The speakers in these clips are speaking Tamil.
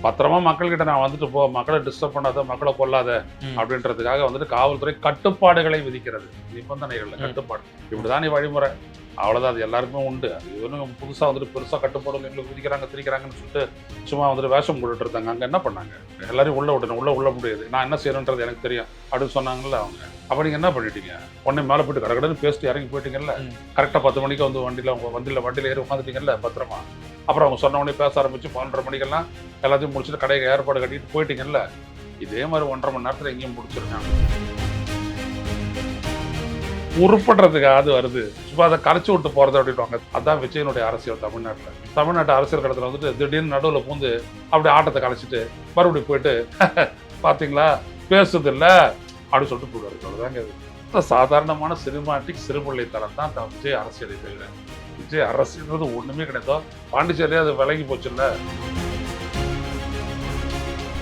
பத்திரமா மக்கள்கிட்ட நான் வந்துட்டு போ, மக்களை டிஸ்டர்ப் பண்ணாத, மக்களை கொல்லாத அப்படின்றதுக்காக வந்துட்டு காவல்துறை கட்டுப்பாடுகளை விதிக்கிறது, நிபந்தனைகள்ல கட்டுப்பாடு. இப்படிதான் நீ வழிமுறை, அவ்வளவுதான். அது எல்லாருக்குமே உண்டு. அது இவனும் புதுசா வந்துட்டு பெருசா கட்டுப்பாடு எங்களுக்கு விதிக்கிறாங்க திரிக்கிறாங்கன்னு சொல்லிட்டு சும்மா வந்துட்டு வேஷம் போட்டுட்டு இருந்தாங்க. அங்க என்ன பண்ணாங்க? எல்லாரும் உள்ள விடணும், உள்ள முடியாது, நான் என்ன செய்யணுன்றது எனக்கு தெரியும் அப்படின்னு சொன்னாங்கல்ல அவங்க. அப்ப நீங்க என்ன பண்ணிட்டீங்க? உடனே மேல போயிட்டு கடகடன்னு பேசிட்டு இறங்கி போயிட்டீங்கல்ல. கரெக்டா 10 மணிக்கு வந்து வண்டியில ஏறி உட்காந்துட்டீங்கல்ல பத்திரமா. அப்புறம் அவங்க சொன்ன உடனே பேச ஆரம்பிச்சு 12:30 மணிக்கெல்லாம் எல்லாத்தையும் முடிச்சுட்டு கடைக்கு ஏற்பாடு கட்டிட்டு போயிட்டீங்கல்ல. இதே மாதிரி 1.5 மணி நேரத்துல எங்கேயும் முடிச்சிருக்காங்க. உருப்படுறதுக்காக வருது, சும்மா அதை கரைச்சி விட்டு போறது அப்படின்வாங்க. அதான் விஜயனுடைய அரசியல் தமிழ்நாட்டு அரசியல் கடத்துல வந்துட்டு திடீர்னு நடுவில் பூந்து அப்படியே ஆட்டத்தை கலைச்சிட்டு மறுபடியும் போயிட்டு பாத்தீங்களா பேசுது இல்ல அப்படின்னு சொல்லிட்டு போடுவாரு. அவ்வளவுதாங்க. இது சாதாரணமான சினிமாட்டிக் சிறுபிள்ளைத்தனம் தான் விஜய் அரசியலை தவிர விஜய் அரசியல்ன்றது ஒண்ணுமே கிடையாதோ. பாண்டிச்சேரியா அது விலகி போச்சுல்ல.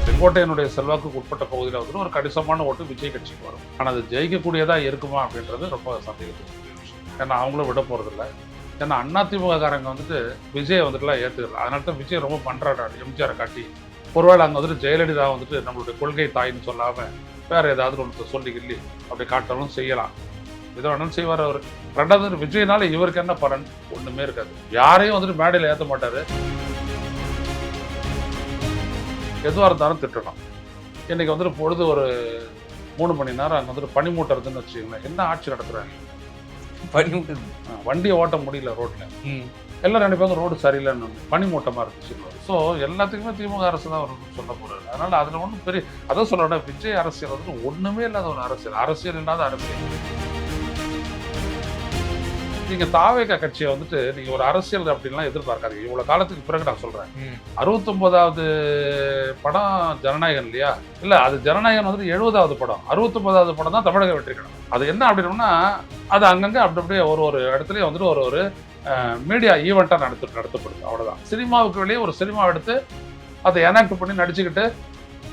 செங்கோட்டையனுடைய செல்வாக்கு உட்பட்ட பகுதியில் வந்து ஒரு கணிசமான ஓட்டு விஜய் கட்சிக்கு வரும். ஆனால் அது ஜெயிக்கக்கூடியதா இருக்குமா அப்படின்றது ரொம்ப சந்தேகத்துக்குரிய விஷயம். ஏன்னா அவங்களும் விட போறதில்லை. ஏன்னா அதிமுக காரங்க வந்துட்டு விஜயை வந்துட்டுலாம் ஏற்றுக்கல. அதனால தான் விஜய் ரொம்ப பண்றாரு எம்ஜிஆரை காட்டி. ஒருவேளை அங்கே வந்துட்டு ஜெயலலிதா வந்துட்டு நம்மளுடைய கொள்கை தாயின்னு சொல்லாம வேற ஏதாவது ஒன்று சொல்லி கிள்ளி அப்படி காட்டாலும் செய்யலாம். இதை வேணாலும் செய்வார் அவர். ரெண்டாவது விஜய்னால இவருக்கு என்ன பலன்? ஒண்ணுமே இருக்காது. யாரையும் வந்துட்டு மேடையில் ஏற்ற மாட்டாரு. எதுவாக இருந்தாலும் திட்டணும். இன்னைக்கு வந்துட்டு பொழுது ஒரு 3 மணி நேரம் அங்கே வந்துட்டு பனிமூட்டறதுன்னு வச்சுக்கோங்களேன். என்ன ஆட்சி நடத்துறாங்க? வண்டியை ஓட்ட முடியல ரோட்ல. எல்லாரும் நினைப்பாங்க ரோடு சரியில்லைன்னு, பனிமூட்டமா இருந்துச்சு. ஸோ எல்லாத்துக்குமே திமுக அரசு தான் சொல்ல போறாரு. அதனால அதுல ஒன்றும் பெரிய அதான் சொல்லணும். விஜய் அரசியல் வந்துட்டு ஒண்ணுமே இல்லாத ஒரு அரசியல் இல்லாத அரசியல். நீங்க தாவேகா கட்சியை வந்துட்டு நீங்க ஒரு அரசியல் அப்படின்லாம் எதிர்பார்க்காதீங்க. இவ்வளவு காலத்துக்கு பிறகு நான் சொல்றேன். 69வது படம் ஜனநாயகன் இல்லையா? இல்ல, அது ஜனநாயகன் வந்துட்டு 70வது படம். 69வது படம் தான் தமிழக வெற்றி கழகம். அது என்ன அப்படின்னா, அது அங்கங்க அப்படியே ஒரு இடத்துலயே வந்துட்டு ஒரு மீடியா ஈவெண்டா நடத்தப்படுது. அவ்வளவுதான். சினிமாவுக்கு வெளியே ஒரு சினிமா எடுத்து அதை எனாக்ட் பண்ணி நடிச்சுக்கிட்டு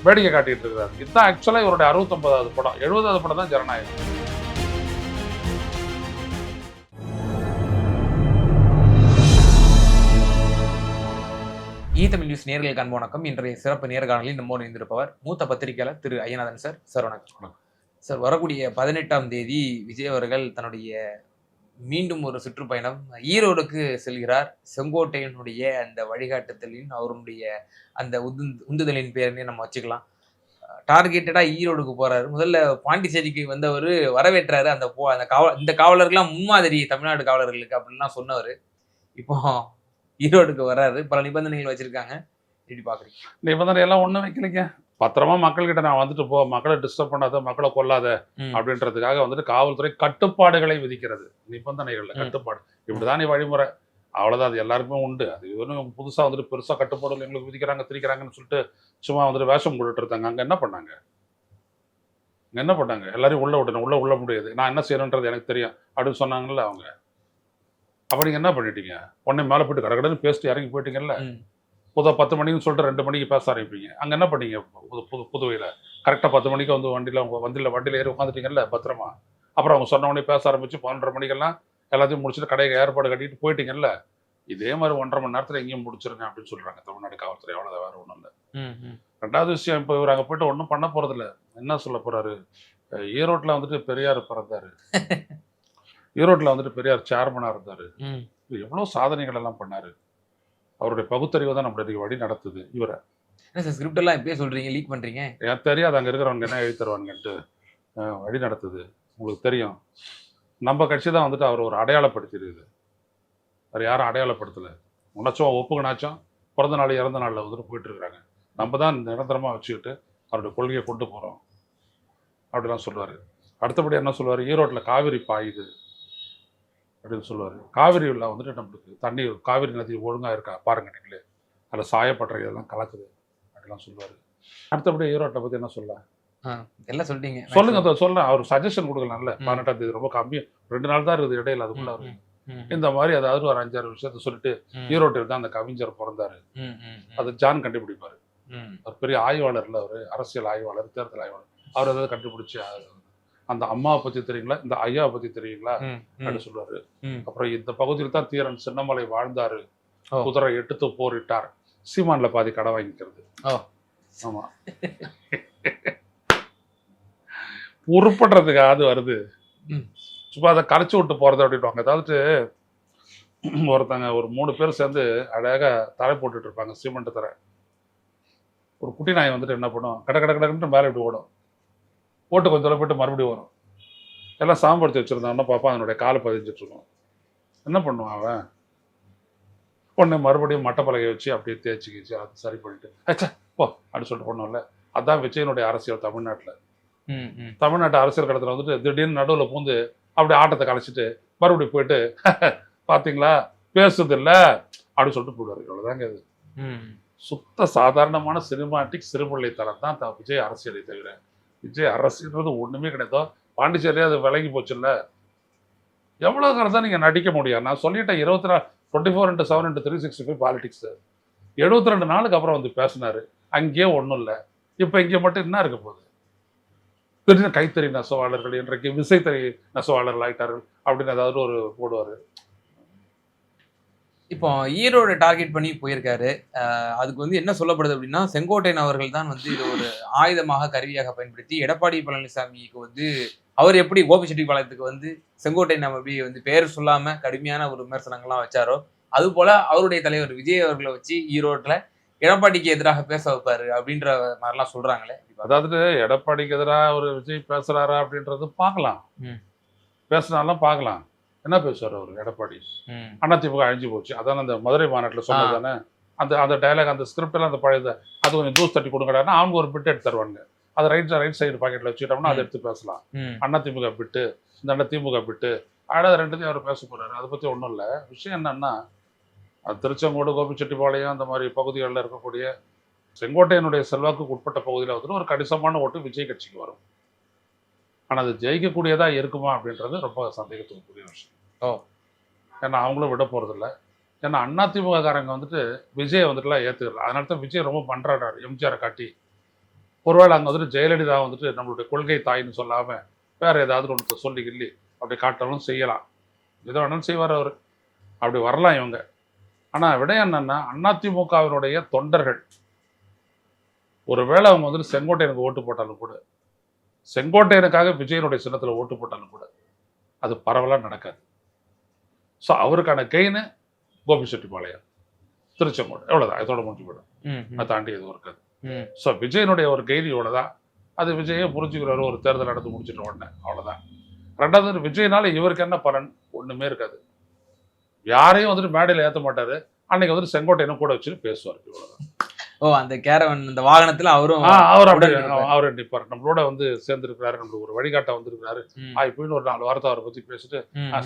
வேடிக்கை காட்டிட்டு இருக்காரு. இதுதான் ஆக்சுவலா இவருடைய 69வது படம். 70வது படம் தான் ஜனநாயகம். தமிழ் நியூஸ் நேர்களுக்கு அன்பு வணக்கம். இன்றைய சிறப்பு நேர்காணலில் நம்மோடு இருந்திருப்பவர் மூத்த பத்திரிகையாளர் திரு ஐயநாதன் சார். சார் வணக்கம். சார், வரக்கூடிய 18ஆம் தேதி விஜய் அவர்கள் தன்னுடைய மீண்டும் ஒரு சுற்றுப்பயணம் ஈரோடுக்கு செல்கிறார். செங்கோட்டையனுடைய அந்த வழிகாட்டுதலின் அவருடைய அந்த உந்துதலின் பேரனே நம்ம வச்சுக்கலாம். டார்கெட்டடா ஈரோடுக்கு போறாரு. முதல்ல பாண்டிச்சேரிக்கு வந்தவர் வரவேற்றாரு. இந்த காவலர்கள்லாம் முன்மாதிரி தமிழ்நாடு காவலர்களுக்கு அப்படின்லாம் சொன்னவர். இப்போ ஈரோடுக்கு வர்றாரு. பல நிபந்தனைகள் வச்சிருக்காங்க. எப்படி பாக்குறீங்க? நிபந்தனை எல்லாம் ஒண்ணும் வைக்கலைங்க. பத்திரமா மக்கள்கிட்ட நான் வந்துட்டு போ, மக்களை டிஸ்டர்ப் பண்ணாத, மக்களை கொல்லாத அப்படின்றதுக்காக வந்துட்டு காவல்துறை கட்டுப்பாடுகளை விதிக்கிறது, நிபந்தனைகள்ல கட்டுப்பாடு. இப்படிதான் நீ வழிமுறை, அவ்வளவுதான். அது எல்லாருக்குமே உண்டு. அது இவனும் புதுசா வந்துட்டு பெருசா கட்டுப்பாடுகள் எங்களுக்கு விதிக்கிறாங்க திரிக்கிறாங்கன்னு சொல்லிட்டு சும்மா வந்துட்டு வேஷம் போட்டுட்டு இருந்தாங்க. அங்க என்ன பண்ணாங்க? எல்லாரையும் உள்ள விடணும், உள்ள முடியாது, நான் என்ன செய்யணுன்றது எனக்கு தெரியும் அப்படின்னு சொன்னாங்கல்ல அவங்க. அப்ப நீங்க என்ன பண்ணிட்டீங்க? உடனே மேல போயிட்டு கடகடன்னு பேசிட்டு இறங்கி போயிட்டீங்கல்ல. 10 மணின்னு சொல்லிட்டு 2 மணிக்கு பேச ஆரம்பிப்பீங்க. அங்க என்ன பண்ணீங்க? புதுவையில கரெக்டா 10 மணிக்கு வந்து வண்டியில ஏறி உட்காந்துட்டீங்கல்ல பத்திரமா. அப்புறம் அவங்க சொன்ன உடனே பேச ஆரம்பிச்சு 12:30 மணிக்கெல்லாம் எல்லாத்தையும் முடிச்சுட்டு கடைக்கு ஏற்பாடு கட்டிட்டு போயிட்டீங்கல்ல. இதே மாதிரி 1.5 மணி நேரத்துல எங்கேயும் முடிச்சிருங்க அப்படின்னு சொல்றாங்க தமிழ்நாடு காவல்துறை. அவ்வளவுதான், வேற ஒண்ணும் இல்லை. ரெண்டாவது விஷயம், இப்ப இவர் அங்க போயிட்டு ஒன்றும் பண்ண போறது இல்லை. என்ன சொல்ல போறாரு? ஈரோட்ல வந்துட்டு பெரியார் பிறந்தாரு. ஈரோட்ல வந்துட்டு பெரியார் சேர்மனா இருந்தாரு. எவ்வளவு சாதனைகள் எல்லாம் பண்ணாரு. அவருடைய பகுத்தறிவு தான் நம்மளுடைய வழி நடத்துது. இவரை ஸ்கிரிப்ட் எல்லாம் இப்பயே சொல்றீங்க, லீக் பண்றீங்க. எனக்கு தெரியாது அங்க இருக்கிறவங்க என்ன எழுதி தருவாங்கன்ட்டு. வழி நடத்துது உங்களுக்கு தெரியும். நம்ம கட்சி தான் வந்துட்டு அவர் ஒரு அடையாளப்படுத்திடுது. அவர் யாரும் அடையாளப்படுத்தல. உனச்சும் ஒப்புக்கணாச்சும் பிறந்த நாள் இறந்த நாளில் வந்துட்டு போயிட்டு இருக்கிறாங்க. நம்ம தான் நிரந்தரமா வச்சுக்கிட்டு அவருடைய கொள்கையை கொண்டு போறோம் அப்படிலாம் சொல்லுவாரு. அடுத்தபடி என்ன சொல்லுவாரு? ஈரோட்டில் காவிரி பாயுது அப்படின்னு சொல்லுவார். காவிரியில் வந்துட்டு நம்மளுக்கு தண்ணி, காவிரி நதி ஒழுங்காக இருக்கா பாருங்க நீங்களே, அதில் சாயப்பட்ட இதெல்லாம் கலக்குது அப்படிலாம் சொல்லுவார். அடுத்தபடி ஈரோட்டை பற்றி என்ன சொல்ல எல்லாம் சொல்லிட்டீங்க, சொல்லுங்க. அவர் சஜஷன் கொடுக்கலாம்ல. 18ஆம் தேதி ரொம்ப கம்மியாக 2 நாள் தான் இருக்குது இடையில. அதுக்குள்ள அவர் இந்த மாதிரி அதாவது ஒரு 5-6 விஷயத்த சொல்லிட்டு ஈரோட்டில் தான் அந்த கவிஞர் பிறந்தாரு, அது ஜான் கண்டுபிடிப்பாரு. அவர் பெரிய ஆய்வாளர் இல்லை, அவர் அரசியல் ஆய்வாளர், தேர்தல் ஆய்வாளர். அவர் ஏதாவது கண்டுபிடிச்சி அந்த அம்மாவை பத்தி தெரியுங்களா, இந்த ஐயாவை பத்தி தெரியுங்களா அப்படின்னு சொல்லுவாரு. அப்புறம் இந்த பகுதியில் தான் தீரன் சின்னமலை வாழ்ந்தாரு, குதிரை எடுத்து போரிட்டார், சீமான்ல பாதி கடை வாங்கிக்கிறது. ஓ. ஆமா. உருப்படுறதுக்காவது வருது, சும்மா அதை கரைச்சி விட்டு போறது அப்படின்வாங்க. அதாவது ஒருத்தங்க ஒரு 3 பேர் சேர்ந்து அழகாக தரை போட்டுட்டு இருப்பாங்க, சிமெண்ட் தரை. ஒரு குட்டி நாய் வந்துட்டு என்ன பண்ணும், கட கட கடன்ட்டு மேலே இப்படி ஓடும், போட்டு கொஞ்சம் தூரம் போயிட்டு மறுபடியும் வரும். எல்லாம் சாம்படுத்தி வச்சிருந்தாங்கன்னா பாப்பா அதனுடைய காலை பதிஞ்சிட்டு இருக்கும். என்ன பண்ணுவான் அவன், உடனே மறுபடியும் மட்டை பலகை வச்சு அப்படியே தேய்ச்சிக்கிச்சு அது சரி பண்ணிட்டு அச்சா போ அப்படின்னு சொல்லிட்டு பண்ணோம்ல. அதுதான் விஜயனுடைய அரசியல் தமிழ்நாட்டில். தமிழ்நாட்டு அரசியல் கடத்தில் வந்துட்டு திடீர்னு நடுவில் பூந்து அப்படியே ஆட்டத்தை கலைச்சிட்டு மறுபடியும் போயிட்டு பார்த்தீங்களா பேசுறது இல்லை அப்படின்னு சொல்லிட்டு போடுவார். இவ்வளோதாங்க இது. சுத்த சாதாரணமான சினிமாட்டிக் சிறுபிள்ளைத்தனம் தான் விஜய் அரசியலை தவிர விஜய் அரசியல்ன்றது ஒன்றுமே கிடையாதோ. பாண்டிச்சேரியா அது விலகி போச்சுல்ல. எவ்வளோ காலம் தான் நீங்கள் நடிக்க முடியாது? நான் சொல்லிட்டேன் 24/7/365 பாலிடிக்ஸ். 72 நாளுக்கு அப்புறம் வந்து பேசினாரு, அங்கேயே ஒன்றும் இல்லை. இப்போ இங்கே மட்டும் என்ன இருக்க போகுது? திடீர்னு கைத்தறி நெசவாளர்கள் இன்றைக்கு விசைத்தறி நெசவாளர்கள் ஆயிட்டார்கள் அப்படின்னு ஏதாவது ஒரு போடுவார். இப்போ ஈரோடு டார்கெட் பண்ணி போயிருக்காரு. அதுக்கு வந்து என்ன சொல்லப்படுது அப்படின்னா, செங்கோட்டையன் அவர்கள் தான் வந்து இது ஒரு ஆயுதமாக கருவியாக பயன்படுத்தி எடப்பாடி பழனிசாமிக்கு வந்து அவர் எப்படி கோபிச்செட்டிப்பாளையத்துக்கு வந்து செங்கோட்டையன் நம்ம எப்படி வந்து பேர் சொல்லாம கடுமையான ஒரு விமர்சனங்கள்லாம் வச்சாரோ, அது போல அவருடைய தலைவர் விஜய் அவர்களை வச்சு ஈரோட்ல எடப்பாடிக்கு எதிராக பேச வைப்பாரு அப்படின்ற மாதிரிலாம் சொல்றாங்களே. அதாவது எடப்பாடிக்கு எதிராக ஒரு விஜய் பேசுறாரா அப்படின்றது பார்க்கலாம், பேசினாலும் பார்க்கலாம். என்ன பேசுவார் அவர் எடப்பாடி? அதிமுக அழிஞ்சு போச்சு, அதான் அந்த மதுரை மாநாட்டில் சொன்னது தானே. அந்த டைலாக் அந்த ஸ்கிரிப்ட் எல்லாம் அந்த பழைய அது கொஞ்சம் ஜூஸ் தட்டி கொடுங்கடான்னா அவங்க ஒரு பிட் எடுத்து தருவாங்க. அதை ரைட் சைடு பாக்கெட்ல வச்சுக்கிட்டோம்னா அதை எடுத்து பேசலாம். அதிமுக பிட்டு, இந்த திமுக பிட்டு, அதாவது ரெண்டுத்தையும் அவர் பேச போறாரு. அதை பத்தி ஒன்றும் இல்லை. விஷயம் என்னன்னா, திருச்செங்கோடு, கோபிச்செட்டிப்பாளையம் அந்த மாதிரி பகுதிகளில் இருக்கக்கூடிய செங்கோட்டையனுடைய செல்வாக்கு உட்பட்ட பகுதியில் வந்துட்டு ஒரு கணிசமான ஓட்டு விஜய் கட்சிக்கு வரும். ஆனால் அது ஜெயிக்கக்கூடியதா இருக்குமா அப்படின்றது ரொம்ப சந்தேகத்துக்குரிய விஷயம். ஏன்னா அவங்களும் விட போறதில்லை. ஏன்னா அதிமுக காரங்க வந்துட்டு விஜயை வந்துட்டுலாம் ஏற்றுக்கல. அதனால தான் விஜய் ரொம்ப பண்றாடாரு எம்ஜிஆரை காட்டி. ஒருவேளை அங்கே வந்துட்டு ஜெயலலிதா வந்துட்டு நம்மளுடைய கொள்கை தாயின்னு சொல்லாமல் வேற ஏதாவது ஒன்று சொல்லி கிள்ளி அப்படி காட்டாலும் செய்யலாம். எதோ வேணாலும் செய்வார் அவர். அப்படி வரலாம் இவங்க. ஆனால் விட என்னன்னா, அதிமுகவினுடைய தொண்டர்கள் ஒருவேளை அவங்க வந்துட்டு செங்கோட்டையனுக்கு ஓட்டு போட்டாலும் கூட, செங்கோட்டையனுக்காக விஜயனுடைய சின்னத்தில் ஓட்டு போட்டாலும் கூட அது பரவலாக நடக்காது. ஸோ அவருக்கான கெயின் கோபிச்செட்டிப்பாளையம், திருச்செங்கோடு, எவ்வளோதான். இதோட முடிஞ்சு போயிடும். அதை தாண்டி எதுவும் இருக்காது. ஸோ விஜயனுடைய ஒரு கெயின் இவ்வளோதான். அது விஜயை புரிஞ்சுக்கிறாரு ஒரு தேர்தல் நடந்து முடிச்சுட்டு உடனே, அவ்வளோதான். ரெண்டாவது, விஜயனால இவருக்கு என்ன பலன்? ஒன்றுமே இருக்காது. யாரையும் வந்துட்டு மேடையில் ஏற்ற மாட்டாரு. அன்னைக்கு வந்துட்டு செங்கோட்டையனும் கூட வச்சுட்டு பேசுவார். இவ்வளோதான். ஓ, அந்த கேரவன் அந்த வாகனத்துல அவரும் அவரு நிற்பார். நம்மளோட வந்து சேர்ந்துருக்கிறாரு, நம்மளுக்கு ஒரு வழிகாட்ட வந்திருக்கிறாரு. இப்படின்னு ஒரு 4 வாரத்தை அவரை பத்தி பேசிட்டு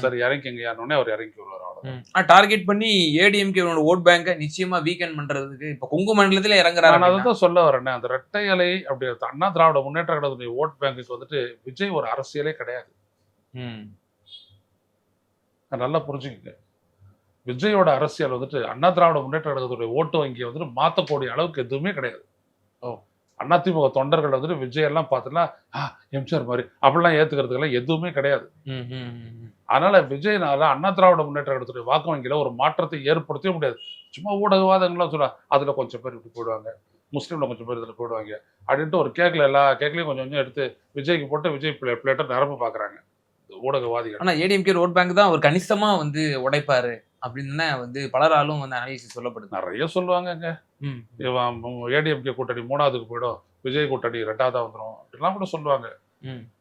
சரி இறங்கிங்க யாருன்னே அவர் இறங்கி வருவார். அவ்வளோ டார்கெட் பண்ணி ஏடிஎம்கே ஓட் பேங்கை நிச்சயமா வீக்கெண்ட் பண்றதுக்கு இப்ப கொங்கு மண்டலத்துல இறங்குறாரு. நான் அதான் சொல்ல வரேன். அந்த இரட்டை இலை அப்படி அண்ணா திராவிட முன்னேற்ற கழகத்துடைய ஓட் பேங்குக்கு வந்துட்டு விஜய் ஒரு அரசியலே கிடையாது. நல்லா புரிஞ்சுக்கங்க. விஜயோட அரசியல் வந்துட்டு அண்ணா திராவிட முன்னேற்ற கழகத்துடைய ஓட்டு வங்கியை வந்துட்டு மாற்றக்கூடிய அளவுக்கு எதுவுமே கிடையாது. அதிமுக தொண்டர்கள் வந்துட்டு விஜய் எல்லாம் பார்த்துனா எம்ஜிஆர் மாதிரி அப்படிலாம் ஏத்துக்கிறதுக்கெல்லாம் எதுவுமே கிடையாது. அதனால விஜய்னால அண்ணா திராவிட முன்னேற்ற கழகத்துடைய வாக்கு வங்கியில ஒரு மாற்றத்தை ஏற்படுத்தவே முடியாது. சும்மா ஊடகவாதங்கள்லாம் சொல்ல அதுல கொஞ்சம் பேர் இப்படி போயிடுவாங்க, முஸ்லீம்ல கொஞ்சம் பேர் இதுல போயிடுவாங்க அப்படின்ட்டு ஒரு கேக்ல எல்லா கேக்லையும் கொஞ்சம் கொஞ்சம் எடுத்து விஜய்க்கு போட்டு விஜய் பிளேட்டை நிரம்ப பாக்குறாங்க ஊடகவாதிகள். ஆனா ஏடிஎம்கே ஓட் பேங்க் தான் ஒரு கணிசமா வந்து உடைப்பாரு அப்படின்னு வந்து பலராலும் வந்து அனாலிசிஸ் சொல்லப்படுது. நிறைய சொல்லுவாங்க. ஏடிஎம்கே கூட்டணி 3ஆவதுக்கு போயிடும், விஜய் கூட்டணி 2ஆவதா வந்துடும் அப்படிலாம் கூட சொல்லுவாங்க.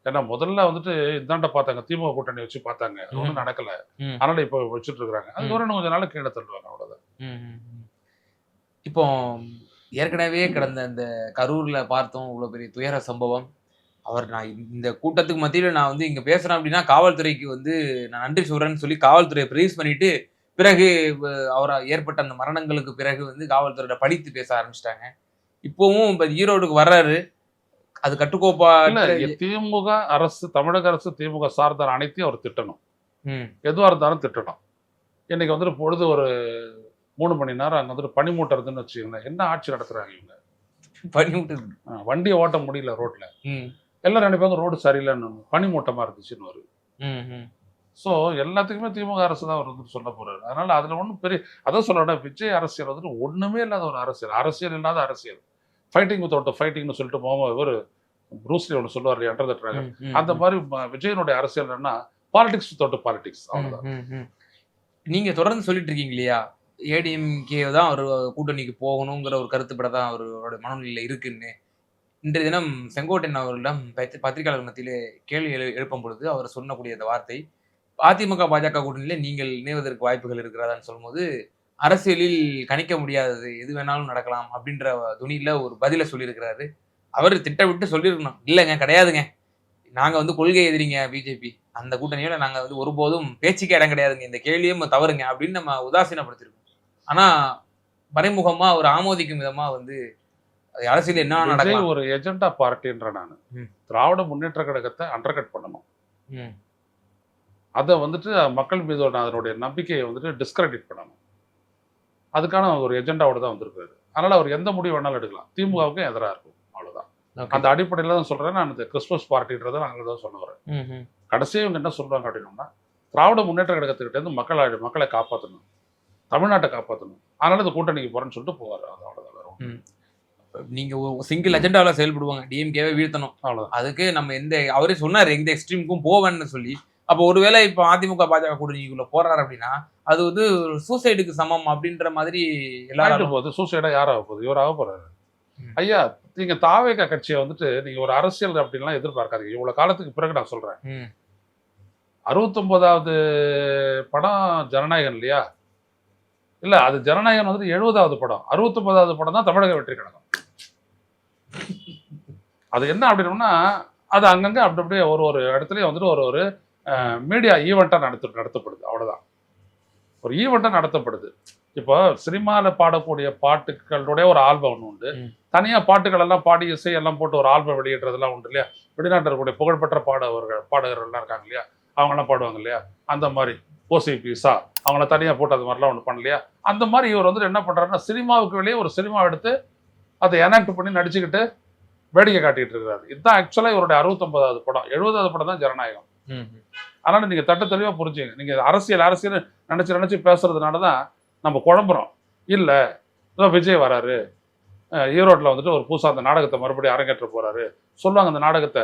ஏன்னா முதல்ல வந்துட்டு இதாண்ட பார்த்தாங்க, திமுக கூட்டணி வச்சு பார்த்தாங்க, அது ஒன்றும் நடக்கல. அதனால இப்போ வச்சுட்டு இருக்கிறாங்க. அது ஒரு கொஞ்ச நாள் கீழே தள்ளுவாங்க, அவ்வளவுதான். இப்போ ஏற்கனவே கடந்த இந்த கரூர்ல பார்த்தோம் இவ்வளவு பெரிய துயர சம்பவம். நான் இந்த கூட்டத்துக்கு மத்தியில் நான் வந்து இங்க பேசுறேன் அப்படின்னா காவல்துறைக்கு வந்து நான் நன்றி சொல்றேன்னு சொல்லி காவல்துறையை பிரைஸ் பண்ணிட்டு பிறகு அவரை ஏற்பட்ட அந்த மரணங்களுக்கு பிறகு வந்து காவல்துறையில படித்து பேச ஆரம்பிச்சிட்டாங்க. இப்பவும் இப்ப ஈரோடுக்கு வர்றாரு, அது கட்டுக்கோப்பா. திமுக அரசு, தமிழக அரசு திமுக சார்ந்த அனைத்தையும் அவர் திட்டணும், எதுவா இருந்தாலும் திட்டணும். இன்னைக்கு வந்துட்டு பொழுது ஒரு 3 மணி நேரம் அங்க வந்துட்டு பனிமூட்டறதுன்னு வச்சுக்கோங்களேன். என்ன ஆட்சி நடத்துறாங்க இவங்க? பனிமூட்டது, வண்டியை ஓட்ட முடியல ரோட்ல. எல்லாரும் நினைப்பாங்க ரோடு சரியில்லைன்னு, பனிமூட்டமா இருந்துச்சுன்னு வரும். ஸோ எல்லாத்துக்குமே திமுக அரசு தான் அவர் வந்து சொல்ல போறாரு. அதனால அதுல ஒன்றும் பெரிய அதான் சொல்றேன், விஜய் அரசியல் வந்துட்டு ஒண்ணுமே இல்லாத ஒரு அரசியல், அரசியல் இல்லாத அரசியல். ஃபைட்டிங் வித்தவுட் ஃபைட்டிங்னு சொல்லிட்டு ஒரு ப்ரூஸ்லி ஒன்று சொல்லுவார் இல்லையா, அண்டர் த டிராகன். அந்த மாதிரி விஜயனுடைய அரசியல் என்னன்னா பாலிடிக்ஸ் வித்தவுட் பாலிடிக்ஸ், அவ்வளவுதான். நீங்க தொடர்ந்து சொல்லிட்டு இருக்கீங்க இல்லையா, ஏடிஎம்கே தான் ஒரு கூட்டணிக்கு போகணுங்கிற ஒரு கருத்துப்பட தான் அவரோட மனநிலையில இருக்குன்னு. இன்றைய தினம் செங்கோட்டையன் அவர்களிடம் பத்திரிகையாளர் மத்தியிலே கேள்வி எழுப்பும் பொழுது அவர் சொன்னக்கூடிய அந்த வார்த்தை, அதிமுக பாஜக கூட்டணியில நீங்கள் இணைவதற்கு வாய்ப்புகள் இருக்கிறதான்னு சொல்லும்போது, அரசியலில் கணிக்க முடியாதது எது வேணாலும் நடக்கலாம் அப்படின்ற துணியில ஒரு பதில சொல்லியிருக்கிறாரு. அவர் திட்டமிட்டு சொல்லியிருக்கணும், இல்லைங்க கிடையாதுங்க, நாங்க வந்து கொள்கை எதிரிங்க பிஜேபி, அந்த கூட்டணியோட நாங்க வந்து ஒருபோதும் பேச்சுக்கே இடம் கிடையாதுங்க, இந்த கேள்வியும் தவறுங்க அப்படின்னு நம்ம உதாசீனப்படுத்திருக்கோம். ஆனா மறைமுகமா ஒரு ஆமோதிக்கும் விதமா வந்து அரசியல் என்ன நடக்கும், ஒரு எஜெண்டா பார்ட்டின்ற நான் திராவிட முன்னேற்ற கழகத்தை அண்டர்கட் பண்ணணும். அதை வந்துட்டு மக்கள் மீது அதனுடைய நம்பிக்கையை வந்துட்டு டிஸ்கிரெடிட் பண்ணணும். அதுக்கான ஒரு எஜெண்டாவோட தான் வந்திருக்காரு. அதனால அவர் எந்த முடிவு வேணாலும் எடுக்கலாம், திமுகவுக்கும் எதிராக இருக்கும், அவ்வளவுதான். அந்த அடிப்படையில தான் சொல்றேன் நான். இந்த கிறிஸ்துமஸ் பார்ட்டின்றதை நாங்கள் தான் சொல்ல வரேன். கடைசியாக இவங்க என்ன சொல்றாங்க அப்படின்னா, திராவிட முன்னேற்ற கழகத்துக்கிட்ட இருந்து மக்களை காப்பாற்றணும், தமிழ்நாட்டை காப்பாற்றணும், அதனால இந்த கூட்டணிக்கு போறேன்னு சொல்லிட்டு போவார். அவ்வளவுதான். நீங்க சிங்கிள் அஜெண்டாவில் செயல்படுவாங்க, டிஎம்கேவை வீழ்த்தணும், அவ்வளவுதான். அதுக்கு நம்ம அவரே சொன்னார் எந்த எக்ஸ்ட்ரீமுக்கும் போவேன்னு சொல்லி. அப்போ ஒருவேளை இப்போ அதிமுக பாஜக கூட்டணிக்குள்ள போறாரு அப்படின்னா அது வந்து சூசைடுக்கு சமம் அப்படின்ற மாதிரி எல்லாரும் போகுது. சூசைடா யார் ஆக போகுது? இவர் ஆக போறாரு. ஐயா, நீங்க தாவேகா கட்சியை வந்துட்டு நீங்க ஒரு அரசியல் அப்படின்லாம் எதிர்பார்க்காதீங்க. இவ்வளவு காலத்துக்கு பிறகு நான் சொல்றேன், 69வது படம் ஜனநாயகன் இல்லையா? இல்ல, அது ஜனநாயகன் வந்துட்டு 70வது படம், 69வது படம் தான் தமிழக வெற்றி கழகம். அது என்ன அப்படின்னா, அது அங்கங்க அப்படி அப்படியே ஒரு இடத்துலயே வந்துட்டு ஒரு மீடியா ஈவெண்ட்டா நடத்தப்படுது, அவ்வளவுதான். ஒரு ஈவெண்ட்டா நடத்தப்படுது. இப்போ சினிமாவில் பாடக்கூடிய பாட்டுகளுடைய ஒரு ஆல்பம் ஒன்று உண்டு, தனியாக பாட்டுகள் எல்லாம் பாடி இசை எல்லாம் போட்டு ஒரு ஆல்பம் வெளியிடுறதெல்லாம் உண்டு இல்லையா? வெளிநாட்டில் இருக்கக்கூடிய புகழ்பெற்ற பாடகர்கள்லாம் இருக்காங்க இல்லையா, அவங்கெல்லாம் பாடுவாங்க இல்லையா? அந்த மாதிரி ஓசி பீஸா அவங்கள தனியாக போட்டு அது மாதிரிலாம் ஒன்று பண்ணலையா? அந்த மாதிரி இவர் வந்துட்டு என்ன பண்ணுறாருன்னா, சினிமாவுக்கு வெளியே ஒரு சினிமா எடுத்து அதை எனாக்ட் பண்ணி நடிச்சுக்கிட்டு வேடிக்கை காட்டிட்டு இருக்கிறாரு. இதுதான் ஆக்சுவலாக இவருடைய 69வது படம். 70வது படம் தான் ஜனநாயகம். அதனால நீங்க தட்ட தெளிவா புரிஞ்சுங்க. நீங்க அரசியல் நினைச்சு பேசுறதுனால தான் நம்ம குழம்புறோம். இல்ல விஜய் வராரு, ஈரோட்டில் வந்துட்டு ஒரு புதுசா அந்த நாடகத்தை மறுபடியும் அரங்கேற்ற போறாரு சொல்லுவாங்க. அந்த நாடகத்தை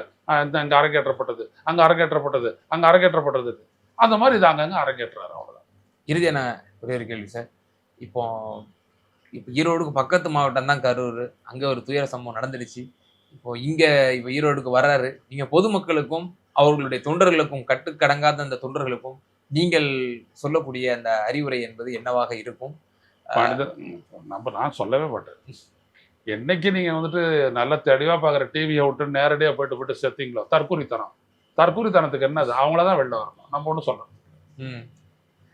அங்க அரங்கேற்றப்பட்டது, அங்க அரங்கேற்றப்பட்டது, அங்க அரங்கேற்றப்பட்டது, அந்த மாதிரி இது அங்கங்க அரங்கேற்றாரு, அவ்வளவுதான். இறுதியான ஒரே ஒரு கேள்வி சார். இப்போ ஈரோடுக்கு பக்கத்து மாவட்டம் தான் கரூர், அங்க ஒரு துயர சம்பவம் நடந்துடுச்சு. இப்போ ஈரோடுக்கு வர்றாரு. நீங்க பொதுமக்களுக்கும் அவர்களுடைய தொண்டர்களுக்கும், கட்டுக்கடங்காத அந்த தொண்டர்களுக்கும் நீங்கள் சொல்லக்கூடிய அந்த அறிவுரை என்பது என்னவாக இருக்கும்? நான் சொல்லவே மாட்டேன். என்னைக்கு நீங்க வந்துட்டு நல்ல தெளிவா பாக்குற டிவியை விட்டு நேரடியா போயிட்டு செத்தீங்களோ, தற்கூரித்தனத்துக்கு என்னது? அவங்களதான் வெளில வரணும், நம்ம ஒண்ணு சொல்லணும்.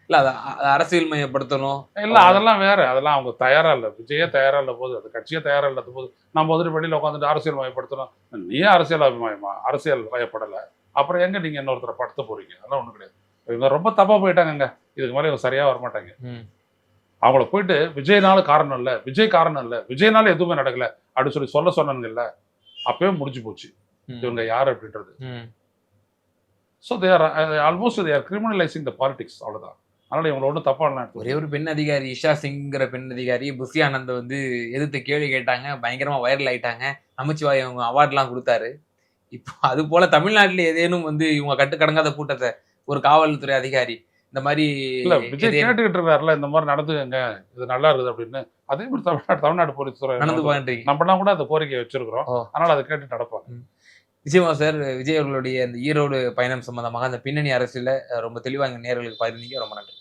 இல்ல அதை அரசியல் மயப்படுத்தணும் இல்ல, அதெல்லாம் வேற. அதெல்லாம் அவங்க தயாரா இல்ல, விஜயே தயாரா இல்ல போது, அது கட்சியே தயாரா இல்லாத போது நம்ம வந்துட்டு வெளியில உட்காந்துட்டு அரசியல் மயப்படுத்தணும். நீயே அரசியல் அபிமாயமா? அரசியல் வயப்படல, அப்புறம் எங்க நீங்க இன்னொருத்தரை படுத்த போறீங்க? அதெல்லாம் ஒண்ணு கிடையாது. இவங்க ரொம்ப தப்பா போயிட்டாங்க, இதுக்கு மேலே இவங்க சரியா வரமாட்டாங்க. அவங்கள போயிட்டு விஜய்னால காரணம் இல்ல, விஜய் காரணம் இல்ல, விஜய்னால எதுவுமே நடக்கல அப்படின்னு சொல்லி சொன்னாங்கல்ல, அப்பவே முடிஞ்சு போச்சு இவங்க யாரு அப்படின்றது. So they are almost they are கிரிமினலைசிங் the politics, அவ்வளவுதான். அதனால இவங்க ஒன்றும் தப்பா இல்லை. ஒரே ஒரு பெண் அதிகாரி, இஷா சிங்கிற பெண் அதிகாரி புஷி ஆனந்த் வந்து எதிர்த்து கேள்வி கேட்டாங்க, பயங்கரமா வைரல் ஆயிட்டாங்க. நமச்சிவாய் அவங்க அவார்ட்லாம் கொடுத்தாரு. இப்போ அது போல தமிழ்நாட்டில் ஏதேனும் வந்து இவங்க கட்டுக்கடங்காத கூட்டத்தை ஒரு காவல்துறை அதிகாரி இந்த மாதிரி விஜய் கேட்டுக்கிட்டு இருக்காருல, இந்த மாதிரி நடந்துங்க, இது நல்லா இருக்குது அப்படின்னு. அதே மாதிரி தமிழ்நாடு போலீஸ் துறை நடந்து போகின்றீங்க. நம்மளாம் கூட அந்த கோரிக்கையை வச்சிருக்கிறோம், அதனால அதை கேட்டு நடப்பாங்க. நிச்சயமா சார். விஜய் அவர்களுடைய இந்த ஈரோடு பயணம் சம்பந்தமாக அந்த பின்னணி அரசியல ரொம்ப தெளிவாக எங்க நேயர்களுக்கு பகிர்ந்தீங்க. ரொம்ப நன்றி.